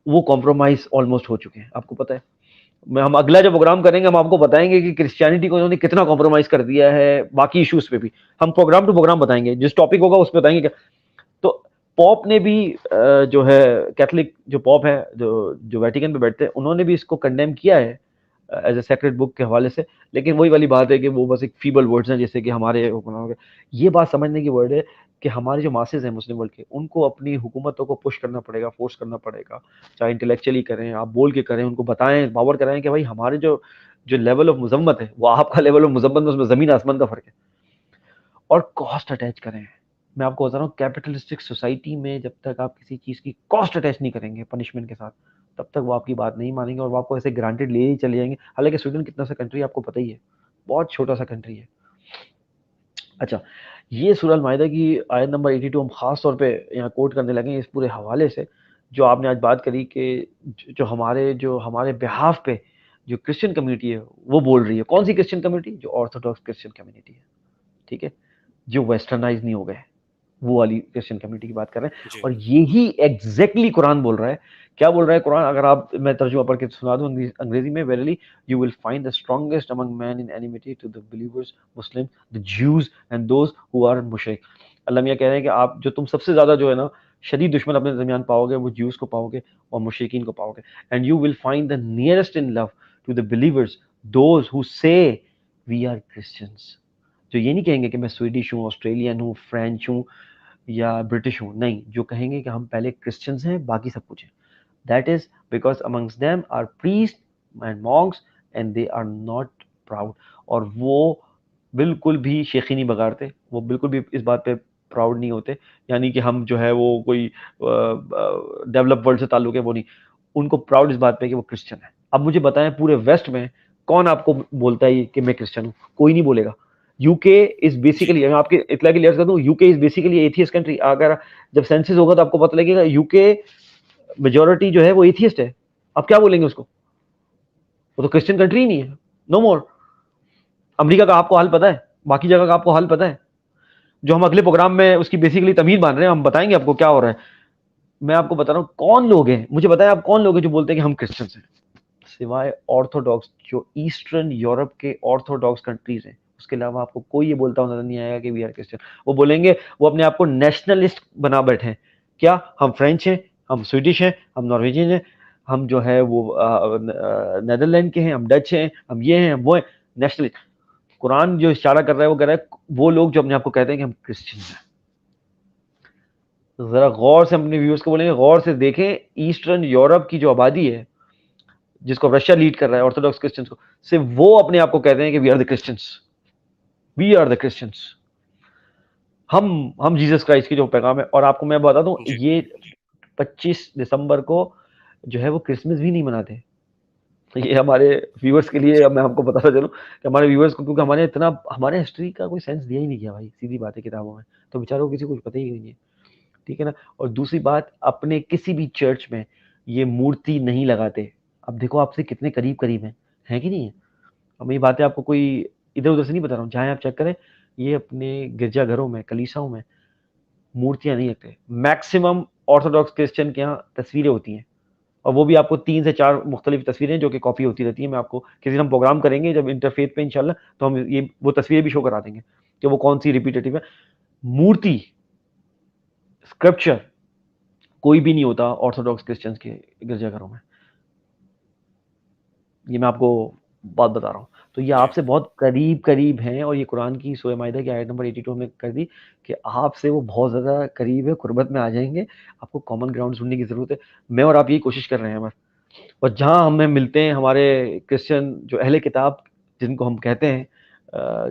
وہ کمپرومائز آلموسٹ ہو چکے ہیں. آپ کو پتا ہے، ہم اگلا جو پروگرام کریں گے ہم آپ کو بتائیں گے کہ کرسچینٹی کو انہوں نے کتنا کمپرومائز کر دیا ہے باقی ایشوز پہ بھی. ہم پروگرام ٹو پروگرام بتائیں گے، جس ٹاپک ہوگا اس پہ بتائیں گے. تو پوپ نے بھی جو ہے کیتھولک جو پوپ ہے، جو ویٹیکن پہ بیٹھتے ہیں، انہوں نے بھی اس کو کنڈیم کیا ہے ایز اے سیکریٹ بک کے حوالے سے. لیکن وہی والی بات ہے کہ وہ بس ایک فیبل ورڈز ہیں، جیسے کہ ہمارے حکمرانوں کے. یہ بات سمجھنے کی ورڈ ہے کہ ہمارے جو ماسز ہیں مسلم ورلڈ کے، ان کو اپنی حکومتوں کو پش کرنا پڑے گا، فورس کرنا پڑے گا. چاہے انٹلیکچولی کریں، آپ بول کے کریں، ان کو بتائیں، باور کرائیں کہ بھائی ہمارے جو لیول آف مذمت ہے وہ آپ کا لیول آف مذمت میں، اس میں زمین آسمان کا فرق ہے. اور کاسٹ اٹیچ کریں. میں آپ کو بتا رہا ہوں کیپٹلسٹک سوسائٹی میں جب تک آپ کسی چیز کی کاسٹ اٹیچ نہیں کریں گے پنشمنٹ کے ساتھ، تب تک وہ آپ کی بات نہیں مانیں گے اور وہ آپ کو ایسے گرانٹیڈ لے ہی چلے جائیں گے. حالانکہ سویڈن کتنا سا کنٹری آپ کو پتہ ہی ہے، بہت چھوٹا سا کنٹری ہے. اچھا، یہ سورہ المائدہ کی آیت نمبر 82 ہم خاص طور پہ یہاں کوٹ کرنے لگے ہیں اس پورے حوالے سے، جو آپ نے آج بات کری کہ جو ہمارے بہاف پہ جو کرسچن کمیونٹی ہے وہ بول رہی ہے. کون سی کرسچن کمیونٹی؟ جو آرتھوڈاکس کرسچن کمیونٹی ہے. ٹھیک ہے، جو ویسٹرنائز نہیں ہو گئے، وہ والی کرسچن کمیونٹی کی بات کر رہے ہیں. جی. اور یہی ایگزیکٹلی قرآن بول رہا ہے کیا بول رہا ہے قرآن؟ اگر آپ میں ترجمہ پڑھ کے سنا دوں انگریزی میں، verily you will find the strongest among men in enmity to the believers, Muslims, the Jews and those who are mushrik. اللہ میاں کہہ رہے ہیں کہ آپ جو تم سب سے زیادہ جو ہے نا شدید دشمن اپنے درمیان پاؤ گے وہ جیوز کو پاؤ گے اور مشرکین کو پاؤ گے. And you will find the nearest in love to the believers those who say we are Christians. جو یہ نہیں کہیں گے کہ میں سویڈش ہوں، آسٹریلین ہوں، فرینچ ہوں یا برٹش ہوں، نہیں، جو کہیں گے کہ ہم پہلے کرسچنز ہیں باقی سب کچھ ہیں. That is because amongst them are priests and monks and they are not proud. اور وہ بالکل بھی شیخی نہیں بگاڑتے، وہ بالکل بھی اس بات پہ پراؤڈ نہیں ہوتے، یعنی کہ ہم جو ہے وہ کوئی ڈیولپ ورلڈ سے تعلق ہے، وہ نہیں. ان کو پراؤڈ اس بات پہ کہ وہ کرسچن ہے. اب مجھے بتائیں پورے ویسٹ میں کون آپ کو بولتا ہے کہ میں کرسچن ہوں؟ کوئی نہیں بولے گا. یو کے از بیسیکلی، میں آپ کے اطلاع کے لیے عرض کر دوں، یو کے از بیسیکلی ایتھیسٹ کنٹری. اگر جب سینسس ہوگا تو آپ کو پتہ لگے گا یو کے میجورٹی جو ہے وہ ایتھیسٹ ہے. آپ کیا بولیں گے اس کو؟ وہ تو کرسچن کنٹری ہی نہیں ہے. نو مور. امریکہ کا آپ کو حال پتہ ہے، باقی جگہ کا آپ کو حال پتہ ہے. جو ہم اگلے پروگرام میں اس کی بیسیکلی تمہید مان رہے ہیں، ہم بتائیں گے آپ کو کیا ہو رہا ہے. میں آپ کو بتا رہا ہوں کون لوگ ہیں، مجھے بتائیں آپ کون لوگ ہیں جو بولتے ہیں کہ ہم کرسچنس ہیں، سوائے آرتھوڈاکس جو ایسٹرن یورپ کے آرتھوڈاکس کنٹریز ہیں. اس کے علاوہ آپ کو کوئی یہ بولتا نظر نہیں آئے گا کہ وی آر کرسچن. وہ بولیں گے، وہ اپنے آپ کو نیشنلسٹ بنا بیٹھے ہیں. کیا ہم فرینچ ہیں، ہم سویڈش ہیں، ہم نارویجین ہیں، ہم جو ہے وہ نیدرلینڈ کے ہیں، ہم ڈچ ہیں، ہم یہ ہیں، ہم وہ ہیں. نیشنلسٹ. قرآن جو اشارہ کر رہا ہے وہ کہہ رہا ہے وہ لوگ جو اپنے آپ کو کہتے ہیں کہ ہم کرسچن ہیں. ذرا غور سے اپنے ویورز کو بولیں گے، غور سے دیکھیں ایسٹرن یورپ کی جو آبادی ہے جس کو رشیا لیڈ کر رہا ہے آرتھوڈاکس کرسچنس کو، سے وہ اپنے آپ کو کہتے ہیں کہ we are the Christians, we are the Christians. ہم جیسس کرائسٹ کی جو پیغام ہے. اور آپ کو میں بتا دوں جی یہ 25 دسمبر کو جو ہے وہ کرسمس بھی نہیں مناتے. یہ ہمارے ویورز کے لیے میں آپ کو بتاتا چلوں کہ ہمارے ویورز کو، کیونکہ ہمارے ہسٹری کا کوئی سینس دیا ہی نہیں گیا بھائی، سیدھی بات ہے کتابوں میں، تو بیچاروں کو کسی کو کچھ پتہ ہی نہیں ہے. ٹھیک ہے نا. اور دوسری بات، اپنے کسی بھی چرچ میں یہ مورتی نہیں لگاتے. اب دیکھو آپ سے کتنے قریب ہیں کہ نہیں ہے. اب یہ باتیں آپ کو کوئی ادھر ادھر سے نہیں بتا رہا ہوں، جہاں آپ چیک کریں یہ اپنے گرجا گھروں میں، کلیساؤں میں مورتیاں نہیں رکھتے. میکسیمم آرتھوڈاکس کرسچن کے یہاں تصویریں ہوتی ہیں، اور وہ بھی آپ کو 3 سے 4 مختلف تصویریں جو کہ کاپی ہوتی رہتی ہیں. میں آپ کو کسی دن ہم پروگرام کریں گے جب انٹرفیتھ پہ انشاءاللہ، تو ہم یہ وہ تصویریں بھی شو کرا دیں گے کہ وہ کون سی ریپیٹیٹیو ہے. مورتی اسکرپچر کوئی بھی نہیں ہوتا آرتھوڈاکس کرسچنس کے گرجا گھروں میں. یہ میں آپ کو بات بتا رہا ہوں. تو یہ آپ سے بہت قریب ہیں، اور یہ قرآن کی سورہ مائدہ کی آیت نمبر 82 میں کر دی کہ آپ سے وہ بہت زیادہ قریب ہے، قربت میں آ جائیں گے. آپ کو کامن گراؤنڈ ڈھونڈنے کی ضرورت ہے. میں اور آپ یہی کوشش کر رہے ہیں بس. اور جہاں ہمیں ملتے ہیں ہمارے کرسچن جو اہل کتاب جن کو ہم کہتے ہیں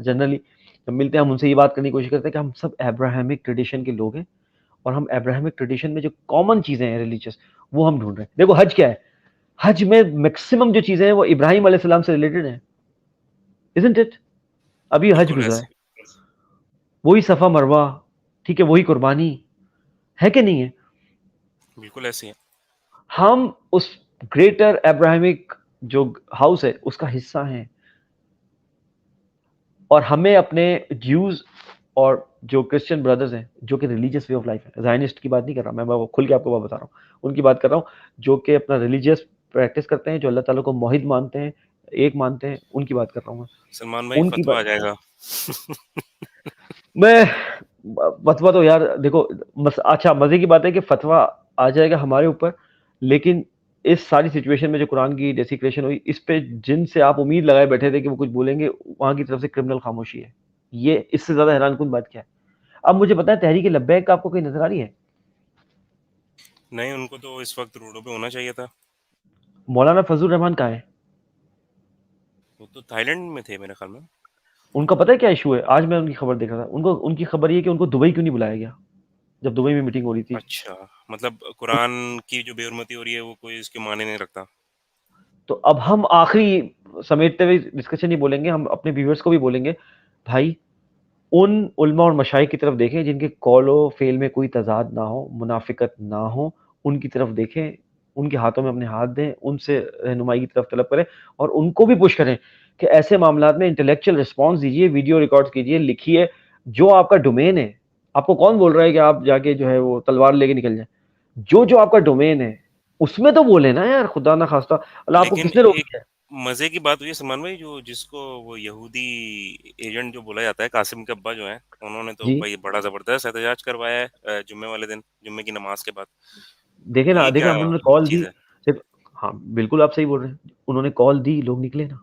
جنرلی، جب ملتے ہیں ہم ان سے یہ بات کرنے کی کوشش کرتے ہیں کہ ہم سب ابراہیمک ٹریڈیشن کے لوگ ہیں، اور ہم ابراہیمک ٹریڈیشن میں جو کامن چیزیں ہیں ریلیجیس وہ ہم ڈھونڈ رہے ہیں. دیکھو حج کیا ہے، حج میں میکسیمم جو چیزیں ہیں وہ ابراہیم علیہ السلام سے ریلیٹڈ ہیں. isn't it؟ ابھی حج بالکل گزرا ہے، ایسے وہی صفا مروہ، ٹھیک ہے، وہی قربانی ہے کہ نہیں ہے. بالکل ایسے ہیں. ہم اس گریٹر ابراہیمک جو ہاؤس ہے اس کا حصہ ہیں، اور ہمیں اپنے جیوز اور جو کرسچن بردرز ہیں جو کہ ریلیجیس وے آف لائف ہے، زائنسٹ کی بات نہیں کر رہا میں، کھل کے آپ کو بتا رہا ہوں، ان کی بات کر رہا ہوں جو کہ اپنا ریلیجیس پریکٹس کرتے ہیں، جو اللہ تعالیٰ کو موحد مانتے ہیں، ایک مانتے ہیں، ان کی بات کر رہا ہوں سلمان بھائی ان کی فتویٰ بات. آ جائے گا. میں فتویٰ تو یار دیکھو، اچھا مزے کی بات ہے کہ فتویٰ آ جائے گا ہمارے اوپر، لیکن اس ساری سچویشن میں جو قرآن کی ڈیسیکریشن ہوئی اس پہ جن سے آپ امید لگائے بیٹھے تھے کہ وہ کچھ بولیں گے، وہاں کی طرف سے کرمنل خاموشی ہے. یہ اس سے زیادہ حیران کن بات کیا ہے؟ اب مجھے بتائیں تحریک لبیک کا آپ کو کوئی نظر آ رہی ہے؟ نہیں، ان کو تو اس وقت روڈوں پہ ہونا چاہیے تھا. مولانا فضل الرحمان کہاں ہے؟ وہ تو تھائی لینڈ میں تھے میرے خیال میں. ان کا پتہ ہے کیا ایشو ہے؟ آج میں ان کی خبر دیکھ رہا تھا، ان کی خبر یہ کہ ان کو دبئی کیوں نہیں بلایا گیا جب دبئی میں میٹنگ ہو رہی تھی. اچھا، مطلب قرآن کی جو بے حرمتی ہو رہی ہے وہ کوئی اس کے معنی نہیں رکھتا. تو اب ہم آخری سمیٹتے ہوئے ڈسکشن ہی بولیں گے، ہم اپنے ویورز کو بھی بولیں گے، بھائی ان علماء اور مشائخ کی طرف دیکھیں جن کے قول و فعل میں کوئی تضاد نہ ہو، منافقت نہ ہو، ان کی طرف دیکھیں، ان کے ہاتھوں میں اپنے ہاتھ دیں، ان سے رہنمائی کی طرف طلب کریں، اور ان کو بھی پوش کریں کہ ایسے معاملات میں انٹلیکچوئل رسپانس دیجیے، ویڈیو ریکارڈ کیجیے، لکھیے جو آپ کا ڈومین ہے. آپ کو کون بول رہا ہے کہ آپ جا کے جو ہے وہ تلوار لے کے نکل جائیں؟ جو آپ کا ڈومین ہے اس میں تو بولے نا یار، خدا نہ خواستہ اللہ آپ کو لیکن کس نے روک ایک دیا؟ مزے کی بات ہوئی ہے سلمان بھائی، جس کو وہ یہودی ایجنٹ جو بولا جاتا ہے، قاسم کے ابا جو ہیں، انہوں نے تو جی بھائی بڑا زبردست احتجاج کروایا ہے جمعے والے دن، جمعے کی نماز کے بعد. دیکھیں نا، یہ دیکھیں کیا ہم نے کال دی. چیز ہے؟ صرف ہاں بالکل آپ صحیح بول رہے ہیں، انہوں نے کال دی، لوگ نکلے نا.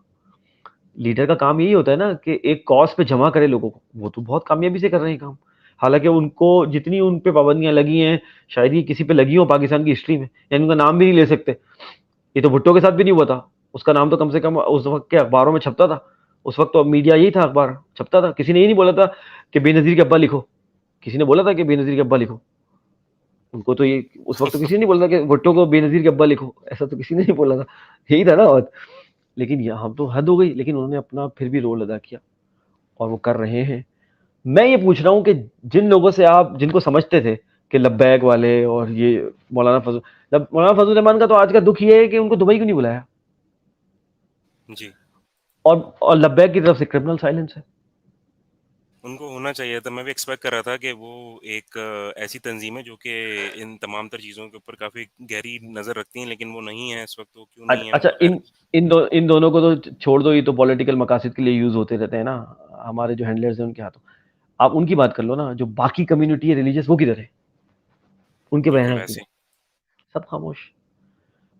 لیڈر کا کام یہی ہوتا ہے نا کہ ایک کاز پہ جمع کرے لوگوں کو. وہ تو بہت کامیابی سے کر رہے ہیں کام، حالانکہ ان کو جتنی ان پہ پابندیاں لگی ہیں شاید ہی کسی پہ لگی ہوں پاکستان کی ہسٹری میں. یعنی ان کا نام بھی نہیں لے سکتے. یہ تو بھٹو کے ساتھ بھی نہیں ہوا تھا. اس کا نام تو کم سے کم اس وقت کے اخباروں میں چھپتا تھا. اس وقت تو میڈیا یہی تھا، اخبار چھپتا تھا. کسی نے یہ نہیں بولا تھا کہ بے نظیر کے ابا لکھو. کسی نے بولا تھا کہ بے نظیر کے ابا لکھو؟ ان کو تو یہ اس وقت تو کسی نے نہیں بولا تھا کہ بھٹو کو بے نظیر کے ابا لکھو. ایسا تو کسی نے نہیں بولا تھا. یہی تھا نا بات. لیکن یہاں تو حد ہو گئی. لیکن انہوں نے اپنا پھر بھی رول ادا کیا اور وہ کر رہے ہیں. میں یہ پوچھ رہا ہوں کہ جن لوگوں سے آپ جن کو سمجھتے تھے کہ لبیک والے اور یہ مولانا فضل، مولانا فضل الرحمان کا تو آج کا دکھ یہ ہے کہ ان کو دبئی کیوں نہیں بلایا؟ جی، اور لبیک کی طرف سے کرمنل سائلنس ہے. ان کو ہونا چاہیے تھا. میں بھی ایکسپیکٹ کر رہا تھا کہ وہ ایک ایسی تنظیم ہے جو کہ ان تمام تر چیزوں کے اوپر کافی گہری نظر رکھتی ہیں، لیکن وہ نہیں ہے اس وقت. وہ کیوں نہیں ہے وہ اچھا، تو خیر. ان دونوں کو تو چھوڑ دو، یہ تو پولیٹیکل مقاصد کے لیے یوز ہوتے رہتے ہیں نا. ہمارے جو ہینڈلرز ہیں ان کے ہاتھوں. آپ ان کی بات کر لو نا، جو باقی کمیونٹی ہے ریلیجیس، وہ کدھر ہے؟ ان کے بالکل بیانات کدھر؟ ایسے. سب خاموش.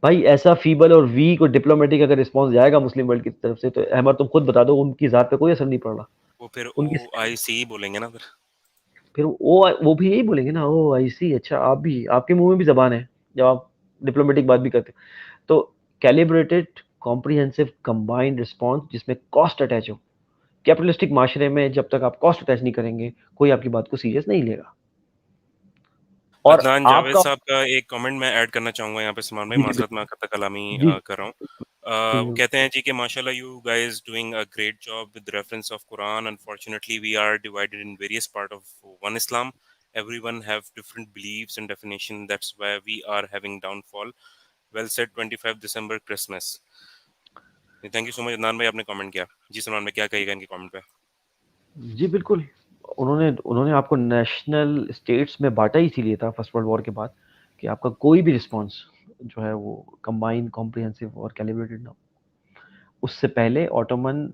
بھائی ایسا فیبل اور ویک اور ڈپلومیٹک اگر رسپانس جائے گا مسلم ورلڈ کی طرف سے تو احمد تم خود بتا دو ان کی ذات پہ کوئی اثر نہیں پڑ رہا. وہ پھر ان او کی آئی سی بولیں گے نا پھر. پھر وہ بھی یہی بولیں گے نا، او آئی سی. اچھا آپ بھی، آپ کے منہ میں بھی زبان ہے جب آپ ڈپلومیٹک بات بھی کرتے. تو کیلیبریٹڈ کمپریہنسو کمبائنڈ رسپانس جس میں کاسٹ اٹیچ ہو. کیپٹلسٹک معاشرے میں جب تک آپ کاسٹ اٹیچ نہیں کریں گے کوئی آپ کی بات کو سیریس نہیں لے گا. اور عدنان آپ جاوید کا صاحب کا ایک کامنٹ میں ایڈ کرنا چاہوں گا یہاں پہ سلمان بھائی، جی معذرت میں خطہ کلامی جی کر رہا ہوں. وہ جی کہتے ہیں جی کہ ماشاء اللہ you guys doing a great job with reference of Quran. Unfortunately we are divided in various part of one Islam. Everyone have different beliefs and definition. That's why we are having downfall. Well said. 25 December Christmas. Thank you so much Adnan بھائی، آپ نے comment کیا. جی سلمان بھائی کیا کہیے گا ان کے comment پہ؟ جی بالکل. انہوں نے آپ کو نیشنل اسٹیٹس میں بانٹا ہی اسی لیے تھا فرسٹ ورلڈ وار کے بعد کہ آپ کا کوئی بھی رسپانس جو ہے وہ کمبائن کمپریہنسو اور کیلیبریٹڈ نہ ہو. اس سے پہلے اوٹومن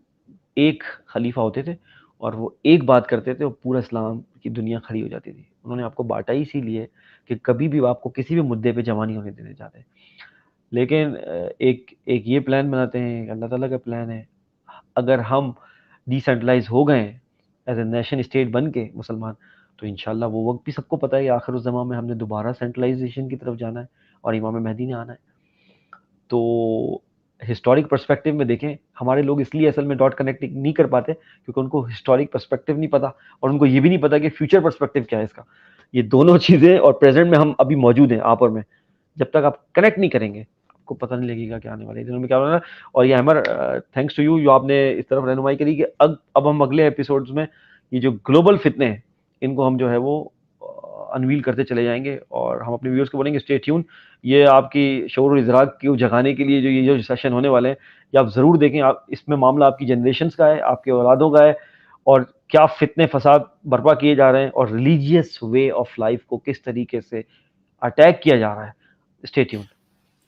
ایک خلیفہ ہوتے تھے اور وہ ایک بات کرتے تھے اور پورا اسلام کی دنیا کھڑی ہو جاتی تھی. انہوں نے آپ کو بانٹا ہی اسی لیے کہ کبھی بھی آپ کو کسی بھی مدعے پہ جمع نہیں ہونے دینے چاہتے. لیکن ایک یہ پلان بناتے ہیں، اللہ تعالیٰ کا پلان ہے. اگر ہم ڈی سینٹرلائز ہو گئے ایز اے نیشن اسٹیٹ بن کے مسلمان، تو انشاءاللہ وہ وقت بھی سب کو پتہ ہے کہ آخر الزمان میں ہم نے دوبارہ سینٹرلائزیشن کی طرف جانا ہے اور امام مہدی نے آنا ہے. تو ہسٹورک پرسپیکٹو میں دیکھیں، ہمارے لوگ اس لیے اصل میں ڈاٹ کنیکٹ نہیں کر پاتے کیونکہ ان کو ہسٹورک پرسپیکٹو نہیں پتا اور ان کو یہ بھی نہیں پتا کہ فیوچر پرسپیکٹو کیا ہے اس کا. یہ دونوں چیزیں اور پریزنٹ میں ہم ابھی موجود ہیں آپ اور میں. جب تک آپ کنیکٹ نہیں کریں گے آپ کو پتہ نہیں لگے گا کہ آنے والے دنوں میں کیا ہونا ہے. اور یہ ہمر تھینکس ٹو یو جو آپ نے اس طرف رہنمائی کری کہ اب ہم اگلے ایپیسوڈز میں یہ جو گلوبل فتنے ہیں ان کو ہم جو ہے وہ انویل کرتے چلے جائیں گے اور ہم اپنے ویورز کو بولیں گے اسٹے ٹیون. یہ آپ کی شعور و ادراک کو جگانے کے لیے یہ جو سیشن ہونے والے ہیں یہ آپ ضرور دیکھیں. آپ اس میں معاملہ آپ کی جنریشنز کا ہے، آپ کے اولادوں کا ہے، اور کیا فتنے فساد برپا کیے جا رہے ہیں اور ریلیجیس وے آف لائف کو کس طریقے سے اٹیک کیا جا رہا ہے. Stay tune.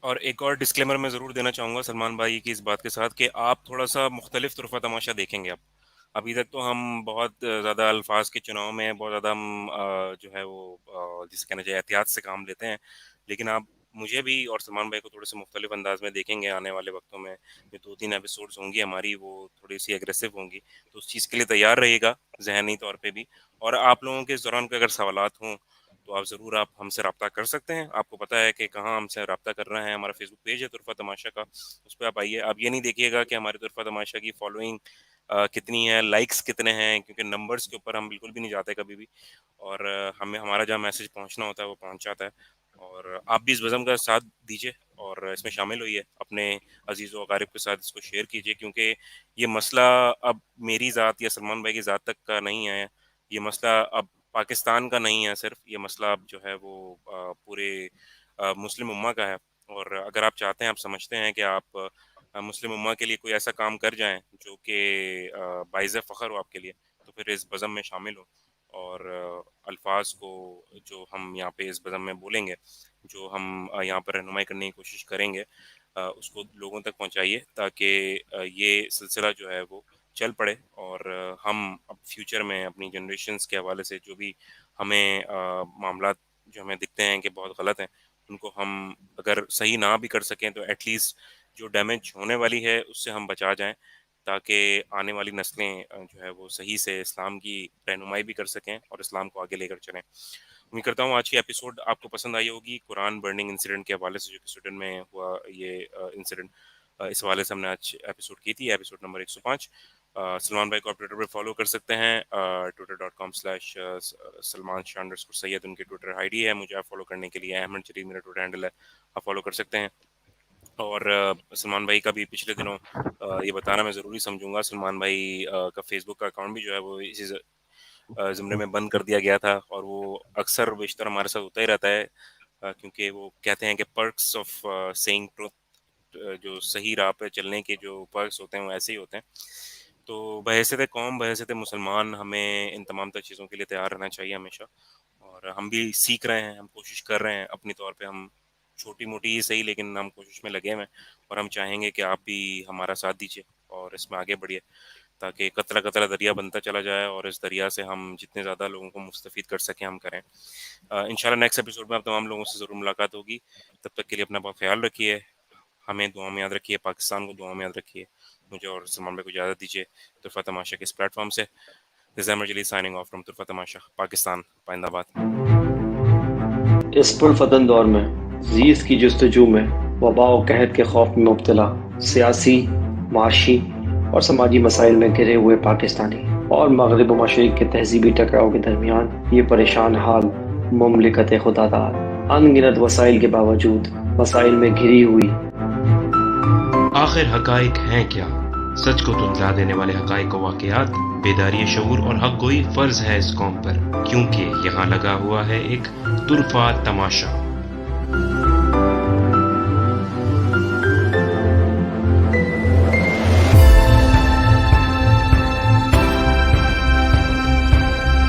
اور ایک اور ڈسکلیمر میں ضرور دینا چاہوں گا سلمان بھائی کی اس بات کے ساتھ کہ آپ تھوڑا سا مختلف طرفہ تماشا دیکھیں گے. ابھی تک تو ہم بہت زیادہ الفاظ کے چناؤ میں بہت زیادہ ہم جو ہے وہ جسے کہنا چاہیے احتیاط سے کام لیتے ہیں. لیکن آپ مجھے بھی اور سلمان بھائی کو تھوڑے سے مختلف انداز میں دیکھیں گے آنے والے وقتوں میں. جو 2-3 ایپیسوڈز ہوں گی ہماری وہ تھوڑی سی اگریسو ہوں گی، تو اس چیز کے لیے تیار رہیے گا ذہنی طور پہ بھی. اور آپ لوگوں کے اس دوران کوئی اگر سوالات ہوں تو آپ ضرور ہم سے رابطہ کر سکتے ہیں. آپ کو پتہ ہے کہ کہاں ہم سے رابطہ کرنا ہے. ہمارا فیس بک پیج ہے طرفہ تماشا کا، اس پہ آپ آئیے. آپ یہ نہیں دیکھیے گا کہ ہمارے طرفہ تماشا کی فالوئنگ کتنی ہے، لائکس کتنے ہیں، کیونکہ نمبرز کے اوپر ہم بالکل بھی نہیں جاتے کبھی بھی. اور ہمیں ہمارا جہاں میسج پہنچنا ہوتا ہے وہ پہنچ جاتا ہے. اور آپ بھی اس بزم کا ساتھ دیجیے اور اس میں شامل ہوئیے، اپنے عزیز و اقارب کے ساتھ اس کو شیئر کیجیے. کیونکہ یہ مسئلہ اب میری ذات یا سلمان بھائی کی ذات تک کا نہیں ہے. یہ مسئلہ اب پاکستان کا نہیں ہے صرف، یہ مسئلہ اب جو ہے وہ پورے مسلم امہ کا ہے. اور اگر آپ چاہتے ہیں، آپ سمجھتے ہیں کہ آپ مسلم امہ کے لیے کوئی ایسا کام کر جائیں جو کہ باعث فخر ہو آپ کے لیے، تو پھر اس بزم میں شامل ہو. اور الفاظ کو جو ہم یہاں پہ اس بزم میں بولیں گے جو ہم یہاں پر رہنمائی کرنے کی کوشش کریں گے اس کو لوگوں تک پہنچائیے تاکہ یہ سلسلہ جو ہے وہ چل پڑے، اور ہم اب فیوچر میں اپنی جنریشنز کے حوالے سے جو بھی ہمیں معاملات جو ہمیں دکھتے ہیں کہ بہت غلط ہیں، ان کو ہم اگر صحیح نہ بھی کر سکیں تو ایٹ لیسٹ جو ڈیمیج ہونے والی ہے اس سے ہم بچا جائیں، تاکہ آنے والی نسلیں جو ہے وہ صحیح سے اسلام کی رہنمائی بھی کر سکیں اور اسلام کو آگے لے کر چلیں۔ امید کرتا ہوں آج کی ایپیسوڈ آپ کو پسند آئی ہوگی، قرآن برننگ انسیڈنٹ کے حوالے سے جو کہ سویڈن میں ہوا یہ انسیڈنٹ، اس حوالے سے ہم نے آج ایپیسوڈ کی تھی، ایپیسوڈ نمبر 105۔ سلمان بھائی کو آپ ٹویٹر پہ فالو کر سکتے ہیں، twitter.com/salman_سید ان کی ٹویٹر آئی ڈی ہے۔ مجھے آپ فالو کرنے کے لیے احمد جدید میرا ٹویٹر ہینڈل ہے، آپ فالو کر سکتے ہیں۔ اور سلمان بھائی کا بھی پچھلے دنوں یہ بتانا میں ضروری سمجھوں گا، سلمان بھائی کا فیس بک کا اکاؤنٹ بھی جو ہے وہ اسی زمرے میں بند کر دیا گیا تھا، اور وہ اکثر بیشتر ہمارے ساتھ ہوتا ہی رہتا ہے، کیونکہ وہ کہتے ہیں کہ پرکس آف سیئنگ ٹروتھ، جو صحیح راہ پہ چلنے کے جو پرکس ہوتے ہیں وہ ایسے ہی ہوتے ہیں۔ تو بحیثیت قوم، بحیثیت مسلمان، ہمیں ان تمام تر چیزوں کے لیے تیار رہنا چاہیے ہمیشہ، اور ہم بھی سیکھ رہے ہیں، ہم کوشش کر رہے ہیں اپنی طور پہ، ہم چھوٹی موٹی ہی صحیح لیکن ہم کوشش میں لگے ہوئے ہیں، اور ہم چاہیں گے کہ آپ بھی ہمارا ساتھ دیجیے اور اس میں آگے بڑھیے، تاکہ قطرہ قطرہ دریا بنتا چلا جائے، اور اس دریا سے ہم جتنے زیادہ لوگوں کو مستفید کر سکیں ہم کریں۔ انشاءاللہ نیکسٹ ایپیسوڈ میں آپ تمام لوگوں سے ضرور ملاقات ہوگی، تب تک کے لیے اپنا بہت خیال رکھیے، ہمیں دعا میں یاد رکھیے، پاکستان کو دعا میں یاد رکھیے۔ مجھے اور سلمان بھائی کو اجازت دیجیے طرفہ تماشا کے اس پلیٹ فارم سے۔ دس احمد جلی سائننگ آف فرام طرفہ تماشا، پاکستان، پائندہ باد۔ اس پرفتن دور میں زیست کی جستجو میں وبا و قحط کے خوف میں مبتلا سیاسی، معاشی اور سماجی مسائل میں گھرے ہوئے پاکستانی اور مغرب و مشرق کے تہذیبی ٹکراؤ کے درمیان یہ پریشان حال مملکت خدا داد ان گنت وسائل کے باوجود مسائل میں گھری ہوئی۔ آخر حقائق ہیں کیا؟ سچ کو تتلا دینے والے حقائق و واقعات، بیداری شعور اور حق گوئی فرض ہے اس قوم پر، کیونکہ یہاں لگا ہوا ہے ایک طرفہ تماشا۔